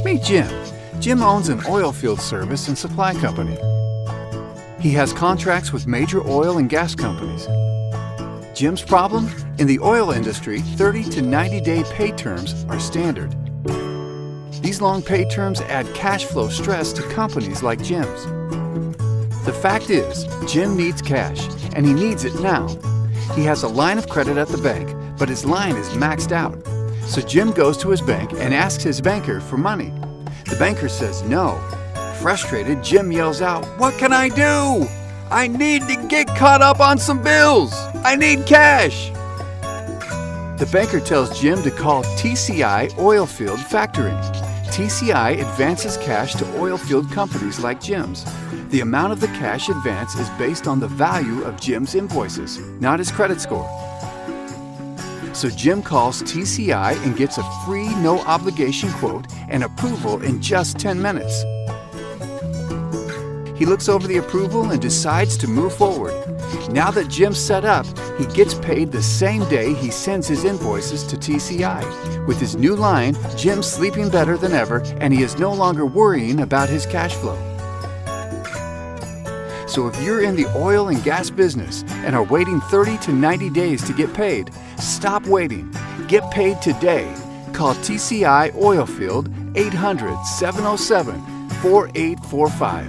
Meet Jim. Jim owns an oil field service and supply company. He has contracts with major oil and gas companies. Jim's problem? In the oil industry, 30 to 90-day pay terms are standard. These long pay terms add cash flow stress to companies like Jim's. The fact is, Jim needs cash, and he needs it now. He has a line of credit at the bank, but his line is maxed out. So Jim goes to his bank and asks his banker for money. The banker says no. Frustrated, Jim yells out, "What can I do? I need to get caught up on some bills. I need cash." The banker tells Jim to call TCI Oilfield Factoring. TCI advances cash to oilfield companies like Jim's. The amount of the cash advance is based on the value of Jim's invoices, not his credit score. So Jim calls TCI and gets a free, no-obligation quote and approval in just 10 minutes. He looks over the approval and decides to move forward. Now that Jim's set up, he gets paid the same day he sends his invoices to TCI. With his new line, Jim's sleeping better than ever, and he is no longer worrying about his cash flow. So if you're in the oil and gas business and are waiting 30 to 90 days to get paid, stop waiting. Get paid today. Call TCI Oilfield 800-707-4845.